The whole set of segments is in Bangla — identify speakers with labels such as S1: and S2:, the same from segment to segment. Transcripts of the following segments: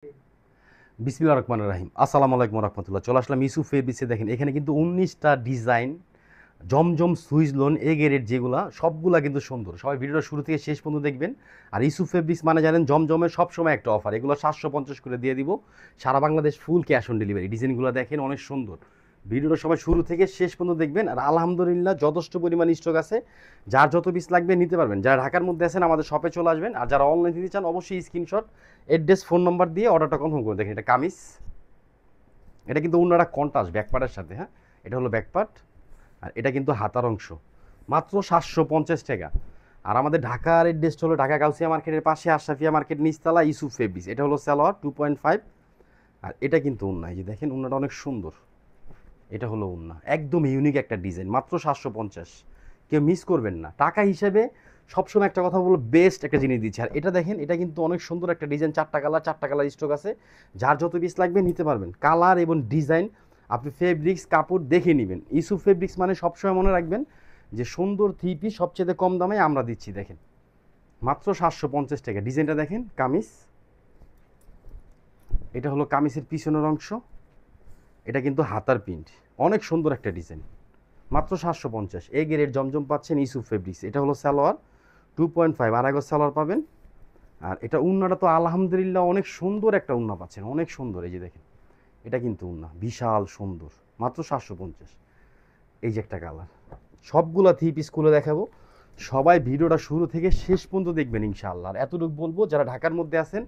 S1: বিসমিল্লাহির রহমানির রহিম। আসসালামু আলাইকুম রহমতুল্লাহ। চলে আসলাম ইস্যু ফেব্রিক্সে। দেখেন এখানে কিন্তু 19টা ডিজাইন জমজম সুইচ লোন এ গ্রেড যেগুলা সবগুলা কিন্তু সুন্দর। সবাই ভিডিওটা শুরু থেকে শেষ পর্যন্ত দেখবেন। আর ইস্যু ফেব্রিক্স মানে জানেন জমজমের সবসময় একটা অফার, এগুলো 750 করে দিয়ে দিব সারা Bangladesh, full cash on delivery. ডিজাইনগুলো দেখেন অনেক সুন্দর। ভিডিওটা সবাই শুরু থেকে শেষ পর্যন্ত দেখবেন। আর আলহামদুলিল্লাহ যথেষ্ট পরিমাণ স্টক আছে, যার যত পিস লাগবে নিতে পারবেন। যারা ঢাকার মধ্যে আছেন আমাদের শপে চলে আসবেন, আর যারা অনলাইন দিতে চান অবশ্যই স্ক্রিনশট, অ্যাড্রেস, ফোন নাম্বার দিয়ে অর্ডারটা কনফার্ম করে। দেখেন এটা কামিজ, এটা কিন্তু অন্যরা কন্ট্রাস্ট ব্যাকপার্টের সাথে। হ্যাঁ, এটা হলো ব্যাকপার্ট, আর এটা কিন্তু হাতার অংশ। মাত্র 750 টাকা। আর আমাদের ঢাকার অ্যাড্রেস হলো ঢাকা গাউসিয়া মার্কেটের পাশে আশরাফিয়া মার্কেট নিচতলা, ইসুফ ফেব্রিক্স। এটা হলো সালোয়ার 2.5। আর এটা কিন্তু উন্না, এই যে দেখেন উন্নাটা অনেক সুন্দর। এটা হলো উন্না, একদম ইউনিক একটা ডিজাইন, মাত্র 750। কেউ মিস করবেন না। টাকা হিসেবে সবসময় একটা কথা বলবো, বেস্ট একটা জিনিস দিচ্ছে। আর এটা দেখেন, এটা কিন্তু অনেক সুন্দর একটা ডিজাইন। চারটা কালার স্টক আছে, যার যত পিস লাগবে নিতে পারবেন। কালার এবং ডিজাইন আপনি ফেব্রিক্স কাপড় দেখে নেবেন। ইস্যু ফেব্রিক্স মানে সবসময় মনে রাখবেন যে সুন্দর থ্রি পিস সবচেয়ে কম দামে আমরা দিচ্ছি। দেখেন মাত্র 750 টাকা। ডিজাইনটা দেখেন, কামিজ। এটা হলো কামিজের পিছনের অংশ, এটা কিন্তু হাতার প্রিন্ট, অনেক সুন্দর একটা ডিজাইন। মাত্র 750। এই গ্রেড জমজম পাচ্ছেন ইসুফ ফেব্রিক্স। এটা হলো সালোয়ার 2.5, আর আগের সালোয়ার পাবেন। আর এটা উন্নাটা তো আলহামদুলিল্লাহ অনেক সুন্দর একটা উন্না পাচ্ছেন, অনেক সুন্দর। এই যে দেখেন, এটা কিন্তু উন্না বিশাল সুন্দর, মাত্র 750। এই যে একটা কালার। সবগুলা থ্রি পিস খুলে দেখাবো, সবাই ভিডিওটা শুরু থেকে শেষ পর্যন্ত দেখবেন ইনশাআল্লাহ। আর এতটুকু বলবো, যারা ঢাকার মধ্যে আছেন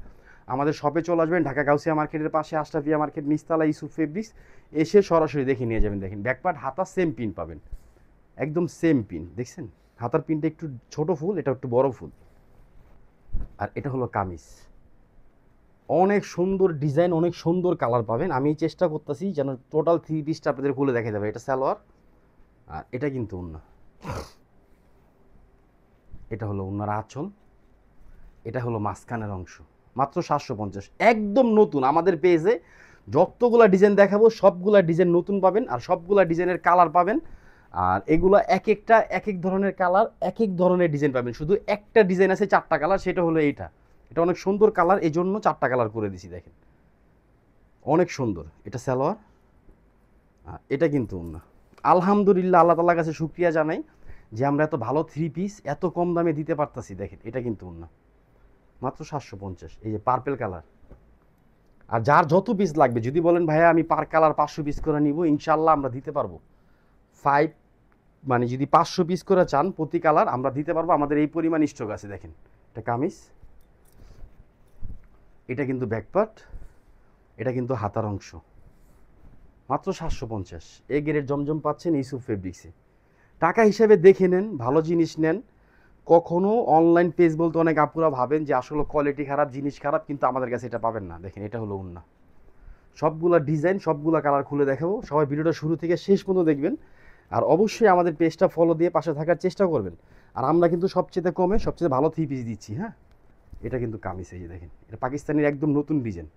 S1: আমাদের শপে চলে আসবেন, ঢাকা গাউসিয়া মার্কেটের পাশে আশরাফিয়া মার্কেট নিচতলা, ইসুফ ফেব্রিক্স। এসে সরাসরি দেখে নিয়ে যাবেন। দেখেন ব্যাকপার্ট হাতা সেম পিন পাবেন, একদম সেম পিন। দেখছেন হাতার পিনটা একটু ছোট ফুল, এটা একটু বড় ফুল। আর এটা হলো কামিজ, অনেক সুন্দর ডিজাইন, অনেক সুন্দর কালার পাবেন। আমি চেষ্টা করতেছি যেন টোটাল থ্রি পিসটা আপনাদের খুলে দেখা যাবে। এটা সালোয়ার, আর এটা কিন্তু ওন্না। এটা হলো ওন্নার আঁচল, এটা হলো মাঝখানের অংশ। মাত্র 750, একদম নতুন। আমাদের পেজে যতগুলা ডিজাইন দেখাবো সবগুলা ডিজাইন নতুন পাবেন, আর সবগুলা ডিজাইনের কালার পাবেন। আর এগুলো এক একটা এক এক ধরনের কালার, এক এক ধরনের ডিজাইন পাবেন। শুধু একটা ডিজাইন আছে 4টা কালার, সেটা হলো এইটা। এটা অনেক সুন্দর কালার, এই জন্য 4টা কালার করে দিছি। দেখেন অনেক সুন্দর। এটা সালোয়ার, এটা কিন্তু না। আলহামদুলিল্লাহ আল্লাহ তাআলার কাছে শুকরিয়া জানাই যে আমরা এত ভালো থ্রি পিস এত কম দামে দিতে পারতাছি। দেখেন এটা কিন্তু না, মাত্র 750। এই যে পার্পেল কালার। আর যার যত পিস লাগবে, যদি বলেন ভাইয়া আমি পার কালার 500 পিস করে নিব, ইনশাল্লাহ আমরা দিতে পারবো। 5 মানে যদি 500 পিস করে চান প্রতি কালার আমরা দিতে পারবো, আমাদের এই পরিমাণ স্টক আছে। দেখেন এটা কামিজ, এটা কিন্তু ব্যাকপার্ট, এটা কিন্তু হাতার অংশ। মাত্র 750। এই গ্রেড জমজম পাচ্ছেন ইসুফ ফেব্রিক্সে। টাকা হিসেবে দেখে নেন, ভালো জিনিস নেন। কখনো অনলাইন পেজ বলতে অনেক আপুরা ভাবেন যে আসলে কোয়ালিটি খারাপ, জিনিস খারাপ, কিন্তু আমাদের কাছে এটা পাবেন না। দেখেন এটা হলো উন্না, সবগুলা ডিজাইন সবগুলা কালার খুলে দেখাবো। সবাই ভিডিওটা শুরু থেকে শেষ পর্যন্ত দেখবেন। আর অবশ্যই আমাদের পেজটা ফলো দিয়ে পাশে থাকার চেষ্টা করবেন। আর আমরা কিন্তু সবচেয়ে কমে সবচেয়ে ভালো থ্রি পিস দিচ্ছি। হ্যাঁ, এটা কিন্তু কামিজ। এই যে দেখেন, এটা পাকিস্তানের একদম নতুন ডিজাইন।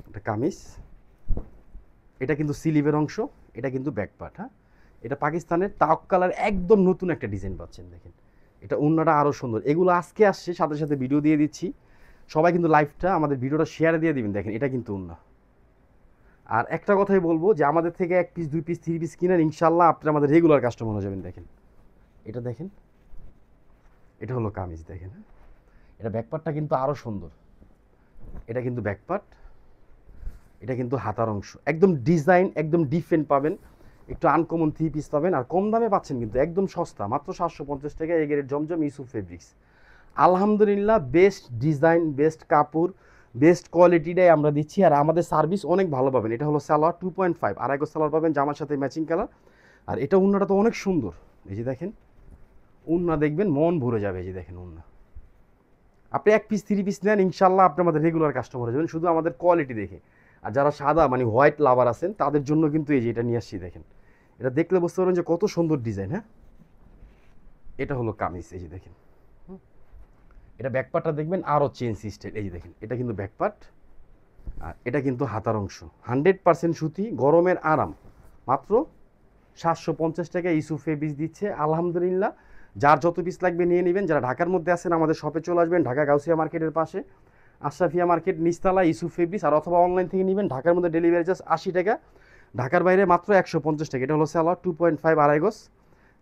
S1: এটা কামিজ, এটা কিন্তু স্লিভের অংশ, এটা কিন্তু ব্যাকপার্ট। হ্যাঁ, এটা পাকিস্তানের তাওক কালার, একদম নতুন একটা ডিজাইন পাচ্ছেন। দেখেন এটা উন্নাটা আরও সুন্দর। এগুলো আজকে আসছে, সাথে সাথে ভিডিও দিয়ে দিচ্ছি। সবাই কিন্তু লাইভটা আমাদের ভিডিওটা শেয়ার দিয়ে দিবেন। দেখেন এটা কিন্তু উন্না। আর একটা কথাই বলবো যে আমাদের থেকে 1 পিস 2 পিস 3 পিস কিনেন, ইনশাল্লাহ আপনারা আমাদের রেগুলার কাস্টমার হয়ে যাবেন। দেখেন এটা দেখেন, এটা হলো কামিজ। দেখেন এটা ব্যাকপার্টটা কিন্তু আরও সুন্দর। এটা কিন্তু ব্যাকপার্ট, এটা কিন্তু হাতার অংশ। একদম ডিজাইন একদম ডিফারেন্ট পাবেন, একটু আনকমন থ্রি পিস পাবেন। আর কম দামে পাচ্ছেন, কিন্তু একদম সস্তা, মাত্র 750 টাকা। এই গ্রেড জমজম ইসুফ ফেব্রিক্স। আলহামদুলিল্লাহ বেস্ট ডিজাইন, বেস্ট কাপড়, বেস্ট কোয়ালিটিটাই আমরা দিচ্ছি। আর আমাদের সার্ভিস অনেক ভালো পাবেন। এটা হলো সালোয়ার 2.5, আর আগে সালোয়ার পাবেন জামার সাথে ম্যাচিং কালার। আর এটা উন্নাটা তো অনেক সুন্দর। এই যে দেখেন উন্না দেখবেন মন ভরে যাবে। এই যে দেখেন উন্না, আপনি 1 পিস 3 পিস নেন, ইনশাল্লাহ আপনি আমাদের রেগুলার কাস্টমার হয়ে যাবেন শুধু আমাদের কোয়ালিটি দেখে। আর যারা সাদা মানে হোয়াইট লাভার আছেন তাদের জন্য কিন্তু এই যে এটা নিয়ে আসছি। দেখেন এটা দেখলে বুঝতে পারবেন যে কত সুন্দর ডিজাইন। হ্যাঁ, এটা হলো কামিজ। এই যে দেখেন, এটা ব্যাকপার্টটা দেখবেন আরও চেন সিস্টেম। এই যে দেখেন এটা কিন্তু ব্যাকপার্ট, আর এটা কিন্তু হাতার অংশ। 100% সুতি, গরমের আরাম। মাত্র 750 টাকা ইসুফ ফেব্রিক্স দিচ্ছে। আলহামদুলিল্লাহ যার যত পিস লাগবে নিয়ে নেবেন। যারা ঢাকার মধ্যে আছেন আমাদের শপে চলে আসবেন, ঢাকা গাউসিয়া মার্কেটের পাশে আশরাফিয়া মার্কেট নিচতলা ইউসুফ ফেব্রিক্স, আর অথবা অনলাইন থেকে নেবেন ঢাকার মধ্যে ডেলিভারি চার্জ 80 টাকা, ঢাকার বাইরে মাত্র 150 টাকা। এটা হলো সালোয়ার 2.5 আড়াই গজ।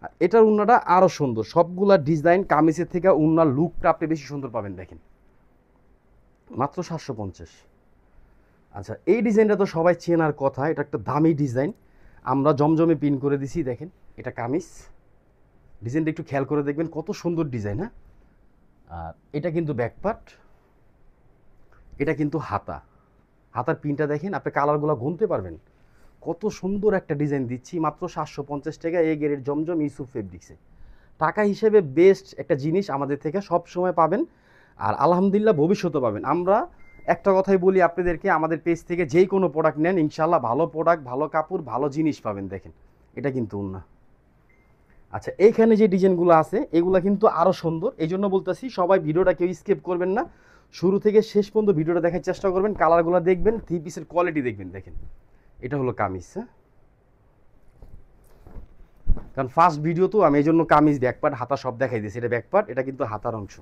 S1: আর এটার উন্নাটা আরও সুন্দর, সবগুলা ডিজাইন কামিজের থেকে উন্নার লুকটা আপনি বেশি সুন্দর পাবেন দেখেন, মাত্র 750। আচ্ছা, এই ডিজাইনটা তো সবাই চেনার কথা, এটা একটা দামি ডিজাইন, আমরা জমজমে পিন করে দিছি দেখেন। এটা কামিজ, ডিজাইনটা একটু খেয়াল করে দেখবেন কত সুন্দর ডিজাইন। হ্যাঁ, আর এটা কিন্তু ব্যাকপার্ট, এটা কিন্তু হাতা, হাতার পিনটা দেখেন, আপনি কালারগুলো গুনতে পারবেন, কত সুন্দর একটা ডিজাইন দিচ্ছি মাত্র 750 টাকা। এই গেরের জমজম ইউসুফ ফেব্রিক্সে টাকা হিসেবে বেস্ট একটা জিনিস আমাদের থেকে সব সময় পাবেন, আর আলহামদুলিল্লাহ ভবিষ্যতে পাবেন। আমরা একটা কথাই বলি আপনাদেরকে, আমাদের পেজ থেকে যেই কোনো প্রোডাক্ট নেন ইনশাল্লাহ ভালো প্রোডাক্ট, ভালো কাপড়, ভালো জিনিস পাবেন দেখেন। এটা কিন্তু না। আচ্ছা, এইখানে যে ডিজাইনগুলো আছে এগুলো কিন্তু আরও সুন্দর, এই জন্য বলতেছি সবাই ভিডিওটা কেউ স্কিপ করবেন না, শুরু থেকে শেষ পর্যন্ত ভিডিওটা দেখার চেষ্টা করবেন, কালারগুলো দেখবেন, থ্রি পিসের কোয়ালিটি দেখবেন দেখেন। এটা হলো কামিজ। হ্যাঁ, কারণ ফার্স্ট ভিডিও তো আমি এই জন্য কামিজ ব্যাকপার্ট হাতা সব দেখাই দিয়েছি, এটা ব্যাকপার্ট, এটা কিন্তু হাতার অংশ।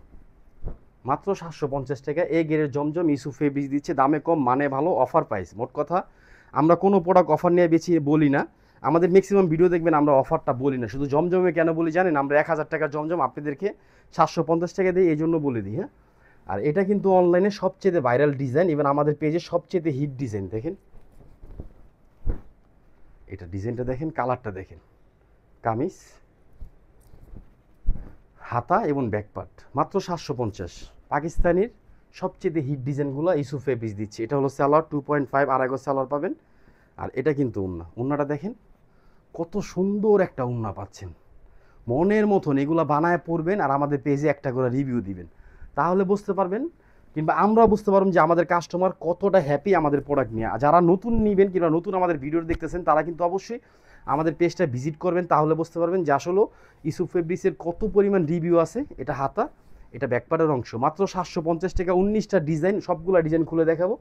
S1: মাত্র 750 টাকা। এই গেরের জমজম ইউসুফ ফেব্রিক্স দিচ্ছে, দামে কম মানে ভালো, অফার প্রাইস। মোট কথা আমরা কোনো প্রোডাক্ট অফার নিয়ে বেশি বলি না, আমাদের ম্যাক্সিমাম ভিডিও দেখবেন আমরা অফারটা বলি না, শুধু জমজমে কেন বলি জানেন, আমরা 1000 টাকার জমজম আপনাদেরকে 750 টাকা দিই, এই জন্য বলে দিই। হ্যাঁ, আর এটা কিন্তু অনলাইনে সবচেয়ে ভাইরাল ডিজাইন, ইভেন আমাদের পেজে সবচেয়ে হিট ডিজাইন দেখেন। এটা ডিজাইনটা দেখেন, কালারটা দেখেন, কামিজ, হাতা এবং ব্যাকপার্ট, মাত্র 750। পাকিস্তানির সবচেয়ে হিট ডিজাইনগুলো ইউসুফ ফেব্রিক্স দিচ্ছে। এটা হলো সালোয়ার 2.5 আড়াই গজ সালোয়ার পাবেন, আর এটা কিন্তু উন্না, উন্নাটা দেখেন কত সুন্দর একটা উন্না পাচ্ছেন, মনের মতন। এগুলো বানায় পড়বেন আর আমাদের পেজে একটা করে রিভিউ দিবেন, তাহলে বুঝতে পারবেন, কিংবা আমরাও বুঝতে পারবেন যে আমাদের কাস্টমার কতটা হ্যাপি আমাদের প্রোডাক্ট নিয়ে। যারা নতুন নেবেন কিংবা নতুন আমাদের ভিডিও দেখতেছেন তারা কিন্তু অবশ্যই আমাদের পেজটা ভিজিট করবেন, তাহলে বুঝতে পারবেন যে আসলে ইউসুফ ফেব্রিক্সের কত পরিমাণ রিভিউ আছে। এটা হাতা, এটা ব্যাকপার্টের অংশ, মাত্র 750 টাকা। 19টা ডিজাইন, সবগুলো ডিজাইন খুলে দেখাবো,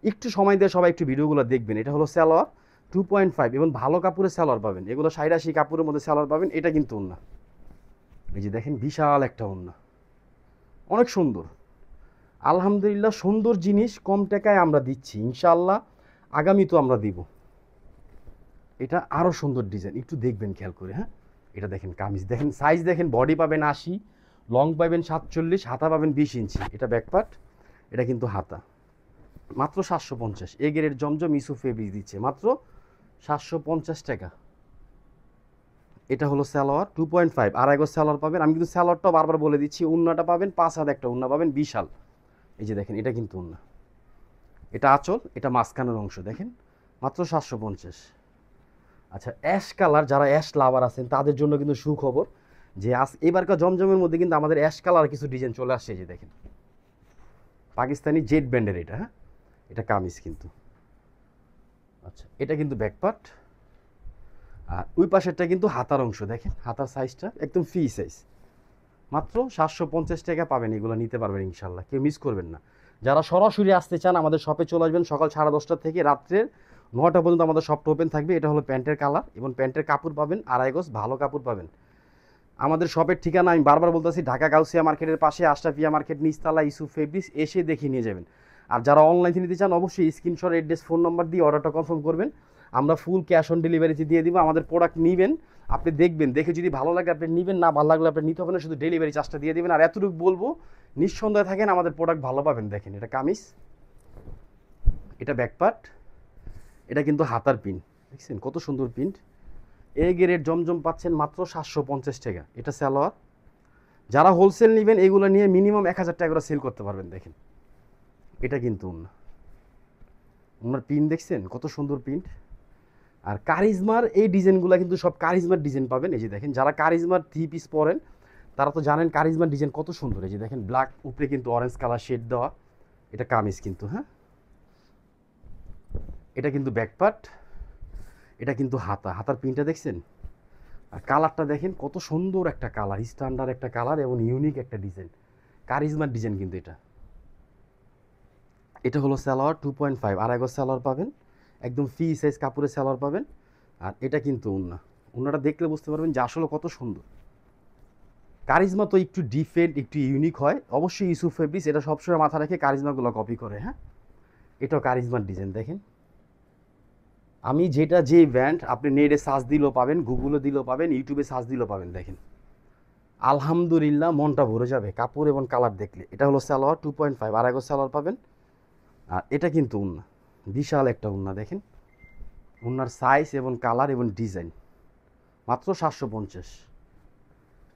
S1: একটু সময় দিয়ে সবাই একটু ভিডিওগুলো দেখবেন। এটা হলো সালোয়ার 2.5, এবং ভালো কাপড়ের সালোয়ার পাবেন, এগুলো 80 কাপড়ের মধ্যে সালোয়ার পাবেন। এটা কিন্তু ওন্না, এই যে দেখেন বিশাল একটা ওন্না, অনেক সুন্দর। আলহামদুলিল্লাহ সুন্দর জিনিস কম টাকায় আমরা দিচ্ছি, ইনশাআল্লাহ আগামী তো আমরা দিব। এটা আরও সুন্দর ডিজাইন, একটু দেখবেন খেয়াল করে। হ্যাঁ, এটা দেখেন কামিজ দেখেন, সাইজ দেখেন, বডি পাবেন 80, লং পাবেন 47, হাতা পাবেন 20 ইঞ্চি। এটা ব্যাকপার্ট, এটা কিন্তু হাতা, মাত্র 750। এ গেরের জমজম ইউসুফ ফেব্রিক্স দিচ্ছে মাত্র 750 টাকা। এটা হলো সালোয়ার 2.5 আড়াই গজ সালোয়ার পাবেন। আমি কিন্তু সালোয়ারটাও বারবার বলে দিচ্ছি, উন্নাটা পাবেন 5 হাত একটা উন্না পাবেন বিশাল। এই যে দেখেন, এটা কিন্তু উন্না, এটা আঁচল, এটা মাঝখানের অংশ দেখেন, মাত্র 750। আচ্ছা, অ্যাশ কালার, যারা অ্যাশ লাভার আছেন তাদের জন্য কিন্তু সুখবর, যে এবারকার জমজমের মধ্যে কিন্তু আমাদের অ্যাশ কালার কিছু ডিজাইন চলে আসছে। যে দেখেন পাকিস্তানি জেড ব্যান্ডের এটা। হ্যাঁ, এটা কামিজ কিন্তু। আচ্ছা, এটা কিন্তু ব্যাকপার্ট, আর ওই পাশেরটা কিন্তু হাতার অংশ দেখেন, হাতার সাইজটা একদম ফ্রি সাইজ, মাত্র 750 টাকা পাবেন। এগুলো নিতে পারবেন ইনশাল্লাহ, কেউ মিস করবেন না। যারা সরাসরি আসতে চান আমাদের শপে চলে আসবেন, সকাল 10:30 থেকে রাত্রের 9টা পর্যন্ত আমাদের শপটা ওপেন থাকবে। এটা হলো প্যান্টের কালার, এবং প্যান্টের কাপড় পাবেন আড়াই গজ, ভালো কাপড় পাবেন। আমাদের শপের ঠিকানা আমি বারবার বলতেছি, ঢাকা গাউসিয়া মার্কেটের পাশে আশরাফিয়া মার্কেট নিচতলা ইউসুফ ফেব্রিক্স, এসে দেখে নিয়ে যাবেন। আর যারা অনলাইনে নিতে চান অবশ্যই স্ক্রিনশট, অ্যাড্রেস, ফোন নাম্বার দিয়ে অর্ডারটা কনফার্ম করবেন, আমরা ফুল ক্যাশ অন ডেলিভারিতে দিয়ে দিব। আমাদের প্রোডাক্ট নেবেন, আপনি দেখবেন, দেখে যদি ভালো লাগে আপনি নেবেন, না ভালো লাগলে আপনি নিতে হবে না, শুধু ডেলিভারি চার্জটা দিয়ে দেবেন। আর এতটুকু বলবো, নিঃসন্দেহে থাকেন আমাদের প্রোডাক্ট ভালো পাবেন। দেখেন এটা কামিজ, এটা ব্যাকপার্ট, এটা কিন্তু হাতার পিন, দেখছেন কত সুন্দর প্রিন্ট। এই গেরের জমজম পাচ্ছেন মাত্র 750 টাকা। এটা সালোয়ার, যারা হোলসেল নেবেন এগুলো নিয়ে মিনিমাম 1000 টাকা করে সেল করতে পারবেন। দেখেন এটা কিন্তু ওনার প্রিন্ট দেখছেন কত সুন্দর প্রিন্ট। আর কারিজমার এই ডিজাইনগুলো কিন্তু সব কারিজমার ডিজাইন পাবেন। এই যে দেখেন, যারা কারিজমার 3 পিস পরেন তারা তো জানেন কারিজমার ডিজাইন কত সুন্দর। এই যে দেখেন, ব্ল্যাক উপরে কিন্তু অরেঞ্জ কালার শেড দেওয়া, এটা কামিজ কিন্তু। হ্যাঁ, এটা কিন্তু ব্যাকপার্ট, এটা কিন্তু হাতা, হাতার প্রিন্টটা দেখছেন, আর কালারটা দেখেন কত সুন্দর একটা কালার, স্ট্যান্ডার্ড একটা কালার এবং ইউনিক একটা ডিজাইন, কারিজমার ডিজাইন কিন্তু এটা। এটা হলো সালোয়ার 2.5 আড়াই গজ সালোয়ার পাবেন, একদম ফ্রি সাইজ কাপড়ের সালোয়ার পাবেন। আর এটা কিন্তু উন্না, উন্নাটা দেখলে বুঝতে পারবেন যে আসলে কত সুন্দর। কারিজমা তো একটু ডিফারেন্ট, একটু ইউনিক হয়। অবশ্যই ইউসুফ ফেব্রিক্স এটা সবসময় মাথা রেখে কারিজমাগুলো কপি করে। হ্যাঁ, এটাও কারিজমার ডিজাইন দেখেন। আমি যেটা যে ব্র্যান্ড আপনি নেটে সার্চ দিলেও পাবেন, গুগলে দিলেও পাবেন, ইউটিউবে সার্চ দিলেও পাবেন। দেখেন আলহামদুলিল্লাহ মনটা ভরে যাবে কাপড় এবং কালার দেখলে। এটা হলো সালোয়ার 2.5 আড়াই গজ সালোয়ার পাবেন। আর এটা কিন্তু উন্না, বিশাল একটা উন্না দেখেন। উন্নার সাইজ এবং কালার এবং ডিজাইন মাত্র 750।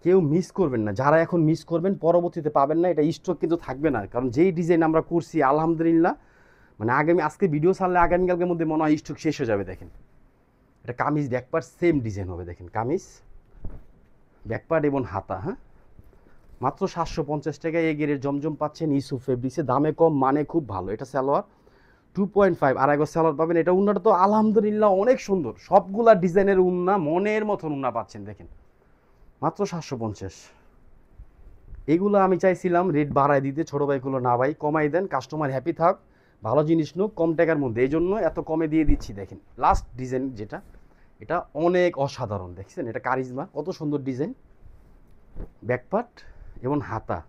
S1: কেউ মিস করবেন না, যারা এখন মিস করবেন পরবর্তীতে পাবেন না। এটা স্টক কিন্তু থাকবে না, কারণ যেই ডিজাইন আমরা করছি আলহামদুলিল্লাহ মানে আজকে ভিডিও ছাড়লে আগামীকালকের মধ্যে মনে হয় স্টক শেষ হয়ে যাবে। দেখেন এটা কামিজ ব্যাকপার্ট সেম ডিজাইন হবে। দেখেন কামিজ ব্যাকপার্ট এবং হাতা। হ্যাঁ, মাত্র 750 টাকায় এই গেরের জমজম পাচ্ছেন ইউসুফ ফেব্রিক্সে, দামে কম মানে খুব ভালো। এটা সালোয়ার 2.5 আড়াই গজ সালোয়ার পাবেন। এটা উন্নাটা তো আলহামদুলিল্লাহ অনেক সুন্দর, সবগুলা ডিজাইনের উন্না, মনের মতন উন্না পাচ্ছেন। দেখেন মাত্র 750। এগুলো আমি চাইছিলাম রেট বাড়ায় দিতে, ছোটো ভাইগুলো না ভাই কমাই দেন, কাস্টমার হ্যাপি থাক, ভালো জিনিস নোক কম টাকার মধ্যে, এই জন্য এত কমে দিয়ে দিচ্ছি। দেখেন লাস্ট ডিজাইন যেটা, এটা অনেক অসাধারণ। দেখছেন এটা কারিজমা, কত সুন্দর ডিজাইন, ব্যাকপার্ট এবং হাতা।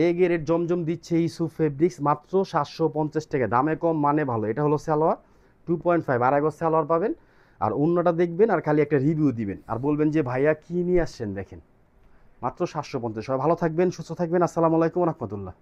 S1: এই গেরের জমজম দিচ্ছে ইউসুফ ফেব্রিক্স মাত্র 750 টাকা, দামে কম মানে ভালো। এটা হলো সালোয়ার 2.5 আড়াই গজ সালোয়ার পাবেন। আর অন্যটা দেখবেন আর খালি একটা রিভিউ দিবেন আর বলবেন যে ভাইয়া কী নিয়ে আসছেন। দেখেন মাত্র 750। সবাই ভালো থাকবেন, সুস্থ থাকবেন। আসসালামু আলাইকুম রহমতুল্লাহ।